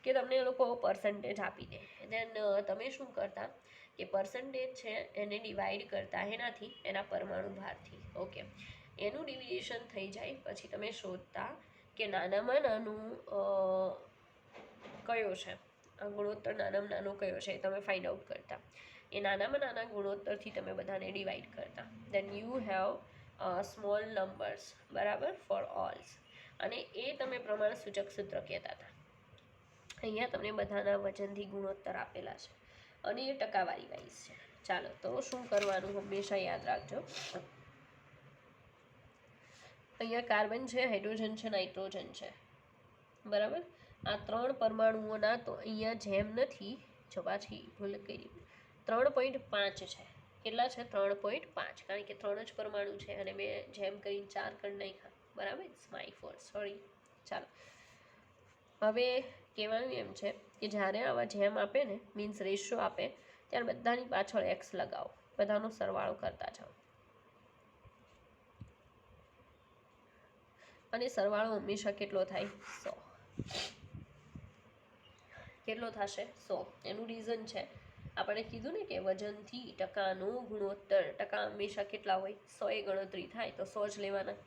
કે તમને એ લોકો પર્સન્ટેજ આપી દે, દેન તમે શું કરતા કે પર્સન્ટેજ છે એને ડિવાઈડ કરતા એનાથી, એના પરમાણુ ભારથી. ઓકે, એનું ડિવિઝન થઈ જાય પછી તમે શોધતા કે નાનામાં નાનું કયો છે, આ ગુણોત્તર નાનામાં નાનો કયો છે, તમે ફાઇન્ડ આઉટ કરતા. એ નાનામાં નાના ગુણોત્તરથી તમે બધાને ડિવાઈડ કરતા. Then you have small numbers, બરાબર, ફોર ઓલ્સ, અને એ તમે પ્રમાણ સૂચક સૂત્ર કહેતા હતા. અહીંયા તમને બધાના વજનથી ગુણોત્તર આપેલા છે, અને એ ટકાવારી વાઇઝ છે. ચાલો, તો શું કરવાનું હંમેશા યાદ રાખજો. અહીંયા કાર્બન છે, હાઇડ્રોજન છે, નાઇટ્રોજન છે, બરાબર. આ 3 પરમાણુઓના તો અહીંયા જેમ નથી, જો પાછી ભૂલ કરી, 3.5 છે. કેટલા છે? 3.5, કારણ કે 3 જ પરમાણુ છે, અને મેં જેમ કરીને 4 કરી નાખ્યા, બરાબર. It's my fault, sorry. ચાલો, હવે કહેવાનું એમ છે કે જ્યારે આવા જેમ આપે ને, મીન્સ રેશિયો આપે, ત્યારે બધાની પાછળ એક્સ લગાવો, બધાનો સરવાળો કરતા જાઓ, અને સરવાળો હંમેશા કેટલો થાય? 100. કેટલો થશે? 100. એનું રીઝન છે, આપણે કીધું ને કે વજનથી ટકાનો ગુણોત્તર, ટકા હંમેશા કેટલા હોય? 100 એ ગણતરી થાય તો 100 જ લેવાના.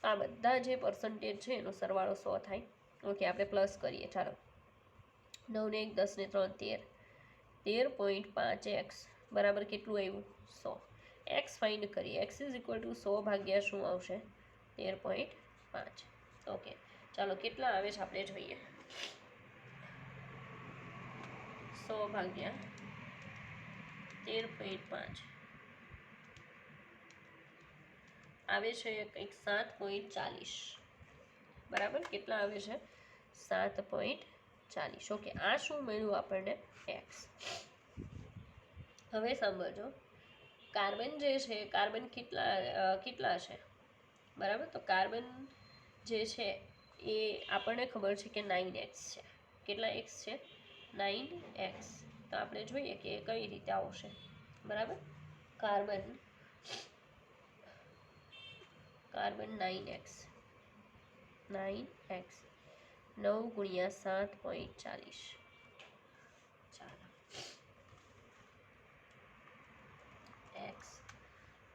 આ બધા જે પર્સન્ટેજ છે એનો સરવાળો 100 થાય. ઓકે, આપણે પ્લસ કરીએ. ચાલો, 9 ને 1 10 ને 3 13 13.5x બરાબર કેટલું આવ્યું? 100. એક્સ ફાઇન્ડ કરીએ. એક્સ ઇઝ ઇક્વલ ટુ 100 ભાગ્યા શું આવશે? 13.5. ઓકે, ચાલો, કેટલા આવે છે આપણે જોઈએ. 100 ભાગ્યા 13.5 આવે છે કંઈક 7.40, બરાબર. કેટલા આવે છે? 7.40. ઓકે, આ શું મળ્યું આપણને? એક્સ. હવે સાંભળજો, કાર્બન જે છે, કાર્બન કેટલા છે, બરાબર. તો કાર્બન જે છે એ આપણને ખબર છે કે 9x છે. કેટલા એક્સ છે? 9x. તો આપણે જોઈએ કે કઈ રીતે આવશે, બરાબર. કાર્બન 9x 9 ગુણ્યા 7.40. ચાલો, એક્સ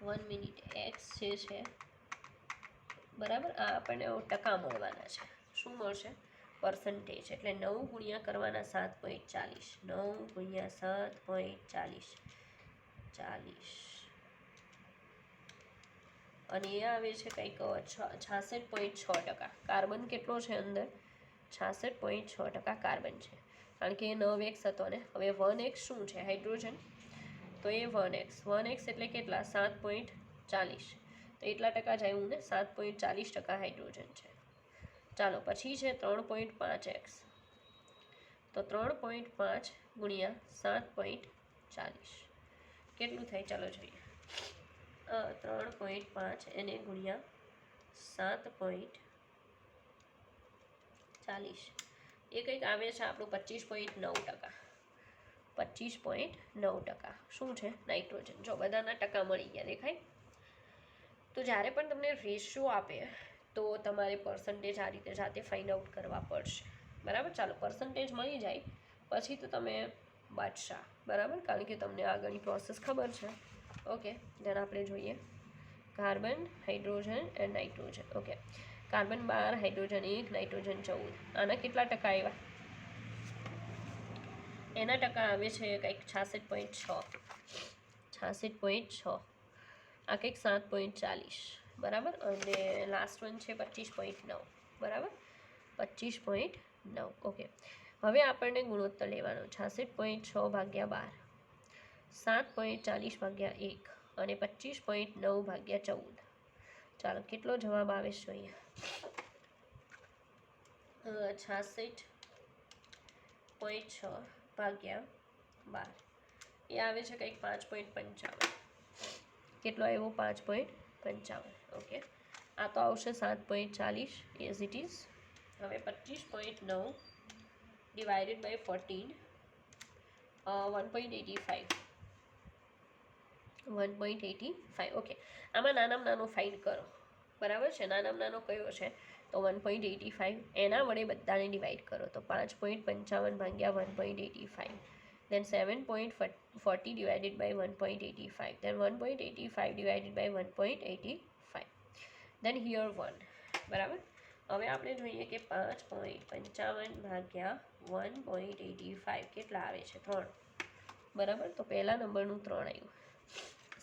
1 મિનિટ. એક્સ જે છે, બરાબર, આ આપણને ટકા મળવાના છે. શું મળશે? પર્સન્ટેજ એટલે 9 ગુણ્યા કરવાના 7.40, 9 ગુણ્યા 7.40 40 અને એ આવે છે કંઈક 66.6%. કાર્બન કેટલો છે અંદર? 66.6% કાર્બન છે, કારણ કે એ 9x હતો ને. હવે 1x શું છે? હાઇડ્રોજન. તો એ 1x એટલે કેટલા? 7.40. તો એટલા ટકા જ આવ્યું ને, 7.40% હાઇડ્રોજન છે. ચાલો પછી છે 3.5x. તો 3.5 ગુણ્યા 7.40 કેટલું થાય? ચાલો જોઈએ. 3.5 એને ગુણ્યા 7.40 એ કંઈક આવે છે આપણું 25.9%. 25.9% શું છે? નાઇટ્રોજન. જો બધાના ટકા મળી ગયા, દેખાય? તો જ્યારે પણ તમને રેશિયો આપે તો તમારે પર્સન્ટેજ આ રીતે જાતે ફાઇન્ડ આઉટ કરવા પડશે, બરાબર? ચાલો પર્સન્ટેજ મળી જાય પછી તો તમે બાદશાહ, બરાબર, કારણ કે તમને આગળની પ્રોસેસ ખબર છે. ઓકે, ધ્યાન આપણે જોઈએ. Carbon, hydrogen and nitrogen. Okay, carbon 12, hydrogen 1, nitrogen 14. આના કેટલા ટકા આવ્યા? એના ટકા આવે છે કંઈક 66.6. 66.6 આ કંઈક 7.40, બરાબર. અને લાસ્ટ વન છે 25.9, બરાબર, 25.9. ઓકે, હવે આપણને ગુણોત્તર લેવાનો. 66.6 ભાગ્યા 12, 7.40 ભાગ્યા 1 અને 25.9 ભાગ્યા 14. ચાલો કેટલો જવાબ આવે છે જોઈએ. 66.6 ભાગ્યા 12 એ આવે છે કંઈક 5.55. કેટલો આવ્યો? 5.55. ઓકે, આ તો આવશે 7.40 એઝ ઇટ ઇઝ. હવે 25.9 ડિવાઇડેડ બાય 14, 1.85. 1.85. ઓકે, આમાં નાનામાં નાનો ફાઇન્ડ કરો, બરાબર છે? નાનામાં નાનો કયો છે? તો 1.85. એના વડે બધાને ડિવાઈડ કરો તો 5.55 ભાગ્યા 1.85. then 7.40 divided by 1.85, then 1.85 divided by 1.85, then here 1, બરાબર. હવે આપણે જોઈએ કે 5.55 ભાગ્યા 1.85 કેટલા આવે છે? 3, બરાબર. તો પહેલા નંબરનું 3 આવ્યું.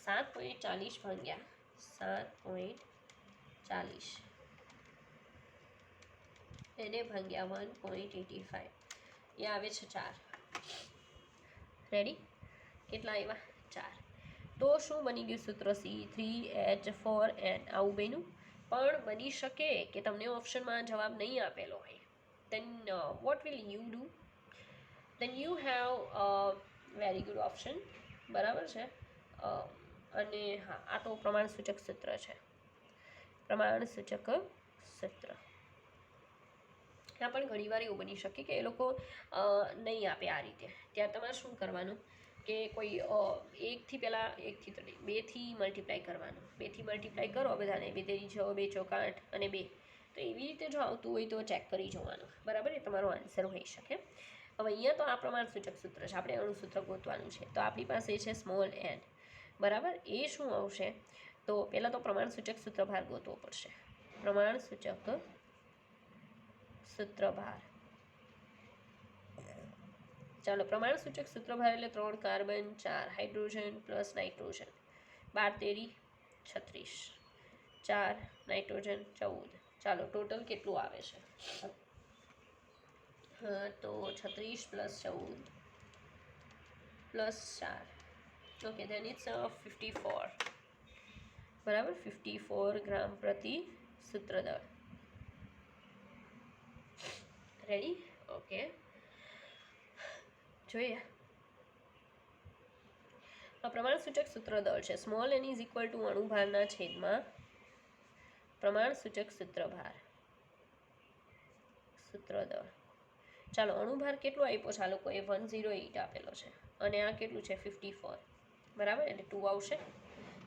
7.40 ભાગ્યા 7.40 એને ભાગ્યા 1.85 એ આવે છે 4. રેડી? કેટલા આવ્યા? 4. તો શું બની ગયું સૂત્ર? C3H4n. આવું બન્યું. પણ બની શકે કે તમને ઓપ્શનમાં જવાબ નહીં આપેલો હોય. then what will you do? then you have a very good option, બરાબર છે. અને હા, આ તો પ્રમાણસૂચક સૂત્ર છે. પ્રમાણસૂચક સૂત્ર. ત્યાં પણ ઘણીવાર એવું બની શકે કે એ લોકો નહીં આપે આ રીતે. ત્યારે તમારે શું કરવાનું કે કોઈ 1થી પહેલાં 2થી મલ્ટીપ્લાય કરવાનું. 2થી મલ્ટીપ્લાય કરો બધાને. 2 તેરી 6, 2 ચોક 8 અને 2. તો એવી રીતે જો આવતું હોય તો ચેક કરી જોવાનું, બરાબર. એ તમારો આન્સર હોઈ શકે. હવે અહીંયા તો આ પ્રમાણસૂચક સૂત્ર છે, આપણે અણુસૂત્ર ગોતવાનું છે. તો આપણી પાસે છે સ્મોલ n, બરાબર. એ શું આવશે? તો પહેલાં તો પ્રમાણસૂચક સૂત્રભાર ગોતવો પડશે. પ્રમાણસૂચક સૂત્રભાર. ચાલો, પ્રમાણસૂચક સૂત્રભાર એટલે 3 કાર્બન, 4 હાઇડ્રોજન પ્લસ નાઇટ્રોજન. 12 તેરી 36, 4 નાઇટ્રોજન 14. ચાલો ટોટલ કેટલું આવે છે? તો 36 plus 14 plus 4. Okay, then it's 54, બરાબર. 54 ગ્રામ પ્રતિ સૂત્રદળ. રેડી? ઓકે, જોઈએ. પ્રમાણસૂચક સૂત્રદળ છે. Small n is equal to અણુભારના છેદમાં પ્રમાણસૂચક સૂત્રભાર. સૂત્રદળ. ચાલો, અણુભાર કેટલો આપ્યો છે? આ લોકોએ 108 આપેલો છે અને આ કેટલું છે? 54, બરાબર. એટલે 2 આવશે.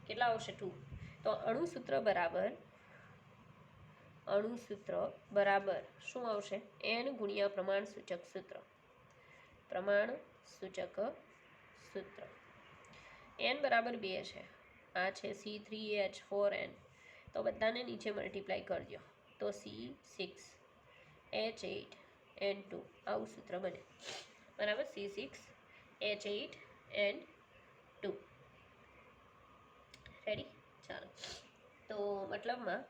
કેટલા આવશે? 2. તો અણુસૂત્ર બરાબર શું આવશે? n ગુણ્યા પ્રમાણસૂચક સૂત્ર. પ્રમાણસૂચક સૂત્ર n બરાબર 2 છે. આ છે C3H4n. તો બધાને નીચે મલ્ટીપ્લાય કરજો તો C6H8 N2 આવું સૂત્ર બને, બરાબર. C6H8N2 ready. ચાલો, તો મતલબમાં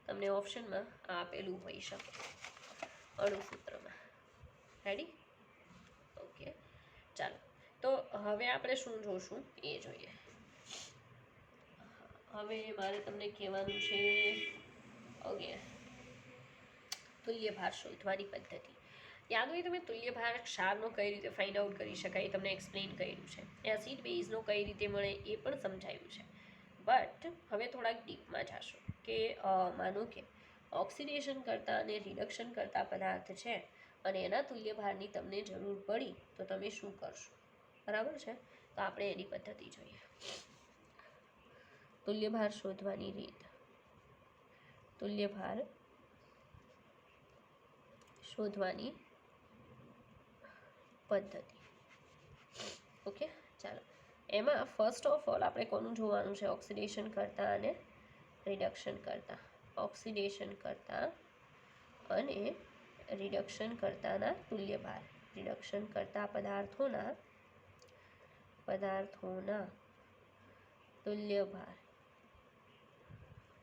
તમને ઓપ્શનમાં આ આપેલું હોઈ શકે અણુસૂત્રમાં. રેડી. ઓકે, ચાલો. તો હવે આપણે શું જોશું એ જોઈએ. હવે મારે તમને કહેવાનું છે, ઓકે, તુલ્યભાર શોધવાની પદ્ધતિ. યાદ હોય તમે તુલ્યભાર ક્ષારનો કઈ રીતે ફાઇન્ડ આઉટ કરી શકાય તમને એક્સપ્લેન કર્યું છે. એસિડ બેઝનો કઈ રીતે મળે એ પણ સમજાયું છે. બટ હવે થોડાક ડીપમાં જશો કે માનો કે ઓક્સિડેશન કરતા અને રિડક્શન કરતા પદાર્થ છે અને એના તુલ્યભારની તમને જરૂર પડી તો તમે શું કરશો, બરાબર છે. તો આપણે એની પદ્ધતિ જોઈએ. તુલ્યભાર શોધવાની રીત. તુલ્યભાર શોધવાની પદ્ધતિ. ઓકે, ચાલો. એમાં ફર્સ્ટ ઓફ ઓલ આપણે કોનું જોવાનું છે? ઓક્સિડેશન કરતા અને રિડક્શન કરતા. ઓક્સિડેશન કરતા અને રિડક્શન કરતાના તુલ્યભાર. રિડક્શન કરતા પદાર્થોના તુલ્યભાર.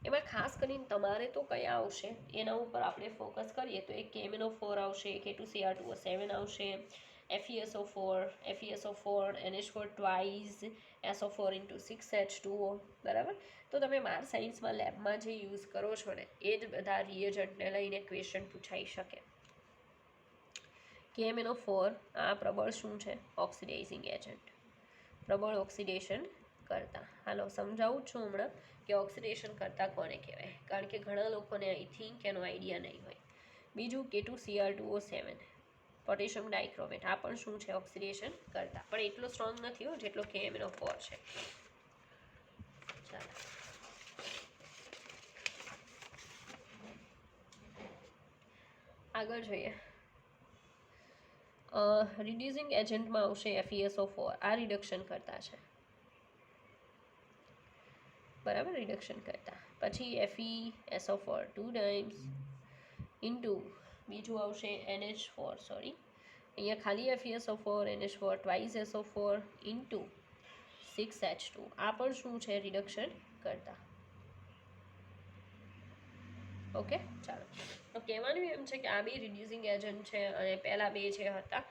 એમાં ખાસ કરીને તમારે તો કયા આવશે એના ઉપર આપણે ફોકસ કરીએ તો એક KMnO4 આવશે, K2Cr2O7 આવશે, FeSO4, NH4 twice, SO4 into 6H2O, બરાબર. તો તમે માર સાયન્સમાં લેબમાં જે યુઝ કરો છો ને એ જ બધા રિએજન્ટને લઈને ક્વેશ્ચન પૂછાઈ શકે. KMnO4 આ પ્રબળ શું છે? ઓક્સિડાઇઝિંગ એજન્ટ, પ્રબળ ઓક્સિડેશન કરતા. હાલો સમજાવું છું હમણાં કે ઓક્સિડેશન કરતા કોને કહેવાય, કારણ કે ઘણા લોકોને આઈ થિંક એનો આઈડિયા નહીં હોય. બીજું K2Cr2O7, પોટેશિયમ ડાઇક્રોમેટ, આ પણ શું છે? ઓક્સિડેશન કરતા, પણ એટલો સ્ટ્રોંગ નથી હો જેટલો KMnO4 છે. ચાલો, આગળ જોઈએ. રિડ્યુસિંગ એજન્ટમાં આવશે FeSO4, આ રિડક્શન કરતા છે, બરાબર, રિડક્શન કરતા. પછી FeSO4 2 ટાઈમ્સ ઇન્ટુ બીજું આવશે NH4, સોરી અહીંયા ખાલી FeSO4, NH4 twice SO4 into 6H2, આ પણ શું છે? રિડક્શન કરતા. ઓકે, ચાલો. તો કહેવાનું એમ છે કે આ બે રિડ્યુસિંગ એજન્ટ છે અને પહેલા બે જે હતા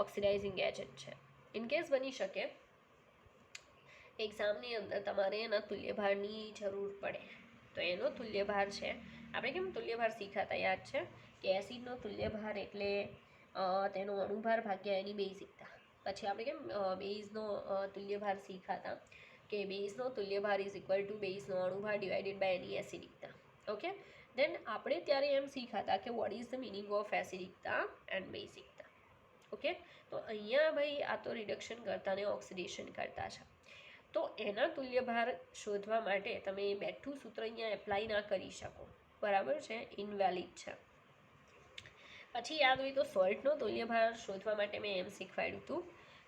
ઓક્સિડાઇઝિંગ એજન્ટ છે. ઇનકેસ બની શકે એક્ઝામની અંદર તમારે એના તુલ્યભારની જરૂર પડે તો એનો તુલ્યભાર છે, આપણે કેમ તુલ્યભાર શીખાતા યાદ છે કે એસિડનો તુલ્યભાર એટલે તેનો અણુભાર ભાગ્યા એની બેઝિકતા. પછી આપણે કેમ બેઝનો તુલ્યભાર શીખાતા કે બેઝનો તુલ્યભાર ઇઝ ઇક્વલ ટુ બેઝનો અણુભાર ડિવાઇડેડ બાય એની એસિડિકતા. ઓકે, દેન આપણે ત્યારે એમ શીખાતા કે what is the meaning of એસિડિકતા એન્ડ બેઝિકતા. ઓકે, તો અહીંયા ભાઈ આ તો રિડક્શન કરતા ને ઓક્સિડેશન કરતા છે. તો એના તુલ્યભાર શોધવા માટે તમે બેઠું સૂત્ર અહીંયા એપ્લાય ના કરી શકો, બરાબર છે, ઇનવેલિડ છે. પછી યાદ હોય તો સોલ્ટનો તુલ્યભાર શોધવા માટે મેં એમ શીખવાડ્યું હતું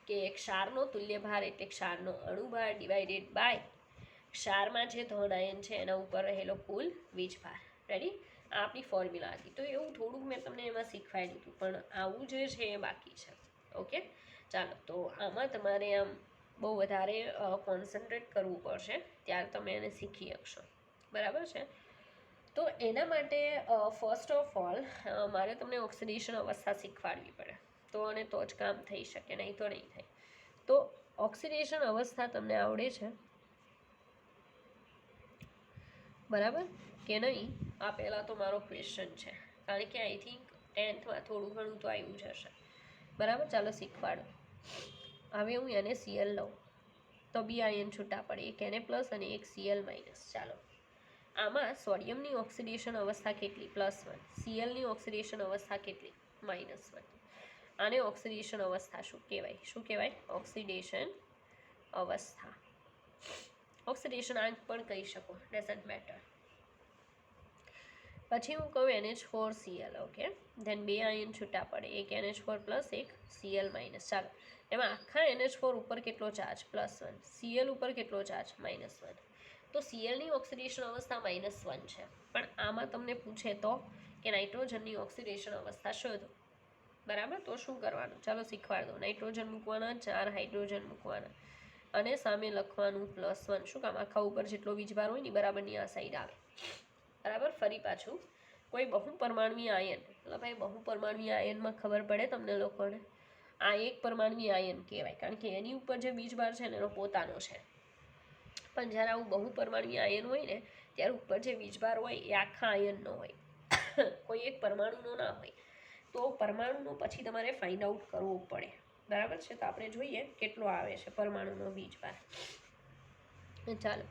કે ક્ષારનો તુલ્યભાર એટલે ક્ષારનો અણુભાર ડિવાઇડેડ બાય ક્ષારમાં જે ધન આયન છે એના ઉપર રહેલો કુલ વીજભાર. રેડી, આ આપણી ફોર્મ્યુલા હતી. તો એવું થોડુંક મેં તમને એમાં શીખવાડ્યું હતું, પણ આવું જે છે એ બાકી છે. ઓકે, ચાલો. તો આમાં તમારે આમ બહુ વધારે કોન્સન્ટ્રેટ કરવું પડશે ત્યારે તમે એને શીખી શકશો, બરાબર છે. તો એના માટે ફર્સ્ટ ઓફ ઓલ મારે તમને ઓક્સિડેશન અવસ્થા શીખવાડવી પડે તો અને તો જ કામ થઈ શકે, નહીં તો નહીં થાય. તો ઓક્સિડેશન અવસ્થા તમને આવડે છે, બરાબર કે નહીં? આ પહેલાં તો મારો ક્વેશ્ચન છે, કારણ કે આઈ થિંક 10thમાં થોડું ઘણું તો આવ્યું જ હશે, બરાબર. ચાલો શીખવાડો. હવે હું એને Cl લઉં તો બી આયન છૂટા પડે, એક Na પ્લસ અને એક Cl માઇનસ. ચાલો, આમાં સોડિયમની ઓક્સિડેશન અવસ્થા કેટલી? +1. Clની ઓક્સિડેશન અવસ્થા કેટલી? -1. આને ઓક્સિડેશન અવસ્થા શું કહેવાય? શું કહેવાય? ઓક્સિડેશન અવસ્થા. ઓક્સિડેશન આંક પણ કહી શકો, ડઝન્ટ મેટર. પછી હું કહું NH4Cl. ઓકે, ધેન બે આયન છૂટા પડે, એક NH4 પ્લસ એક Cl માઇનસ. ચાલો, એમાં આખા NH4 ઉપર કેટલો ચાર્જ? +1. Cl ઉપર કેટલો ચાર્જ? -1. તો Clની ઓક્સિડેશન અવસ્થા -1 છે, પણ આમાં તમને પૂછે તો કે નાઇટ્રોજનની ઓક્સિડેશન અવસ્થા શોધો બરાબર. તો શું કરવાનું, ચાલો શીખવાડ દો. નાઇટ્રોજન મૂકવાના, 4 હાઇડ્રોજન મૂકવાના અને સામે લખવાનું +1. શું કામ, આખા ઉપર જેટલો વીજભાર હોય ને બરાબરની આ સાઈડ આવે. બરાબર. ફરી પાછું, કોઈ બહુપરમાણુય આયન, એટલે ભાઈ બહુપરમાણુય આયનમાં ખબર પડે તમને લોકોને, આ એક પરમાણુય આયન કહેવાય, કારણ કે એની ઉપર જે વીજભાર છે ને એનો પોતાનો છે. પણ જ્યારે આવું બહુપરમાણુય આયન હોય ને ત્યારે ઉપર જે વીજભાર હોય એ આખા આયનનો હોય, કોઈ એક પરમાણુનો ના હોય. તો પરમાણુનો પછી તમારે ફાઇન્ડ આઉટ કરવો પડે. બરાબર છે. તો આપણે જોઈએ કેટલો આવે છે પરમાણુનો વીજભાર. ચાલો,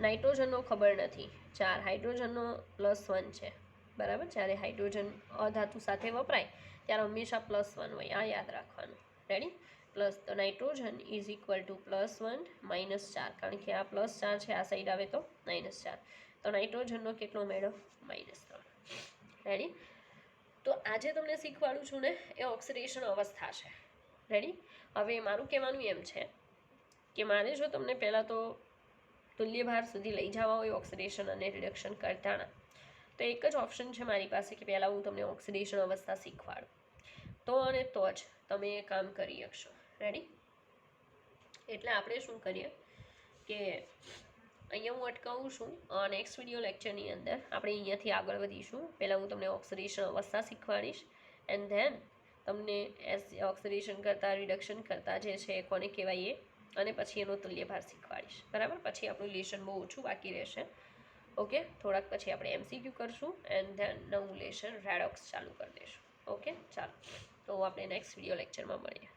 નાઇટ્રોજનનો ખબર નથી, 4 હાઇડ્રોજનનો +1 છે. બરાબર. જ્યારે હાઇડ્રોજન અધાતુ સાથે વપરાય ત્યારે હંમેશા +1 હોય, આ યાદ રાખવાનું. રેડી. પ્લસ, તો નાઇટ્રોજન ઇઝ ઇક્વલ ટુ +1 -4, કારણ કે આ +4 છે, આ સાઈડ આવે તો -4. તો નાઇટ્રોજનનો કેટલો મેળવ, -3. રેડી. તો આજે તમને શીખવાડું છું ને એ ઓક્સિડેશન અવસ્થા છે. રેડી. હવે મારું કહેવાનું એમ છે કે મારે જો તમને પહેલાં તો તુલ્યભાર સુધી લઈ જવા હોય ઓક્સિડેશન અને રિડક્શન કરતાના, તો એક જ ઓપ્શન છે મારી પાસે કે પહેલાં હું તમને ઓક્સિડેશન અવસ્થા શીખવાડું, તો અને તો જ તમે એ કામ કરી શકશો. રેડી. એટલે આપણે શું કરીએ કે અહીંયા હું અટકાવું છું, નેક્સ્ટ વિડીયો લેક્ચરની અંદર આપણે અહીંયાથી આગળ વધીશું. પહેલાં હું તમને ઓક્સિડેશન અવસ્થા શીખવાડીશ એન્ડ ધેન તમને ઓક્સિડેશન કરતાં રિડક્શન કરતાં જે છે કોને કહેવાય એ, અને પછી એનો તુલ્યભાર શીખવાડીશ. બરાબર. પછી આપણું લેશન બહુ ઓછું બાકી રહેશે. ઓકે. થોડાક પછી આપણે MCQ કરશું એન્ડ ધેન નવું લેશન રેડોક્સ ચાલુ કરી દઈશું. ઓકે. ચાલો, તો આપણે નેક્સ્ટ વિડીયો લેક્ચરમાં મળીએ.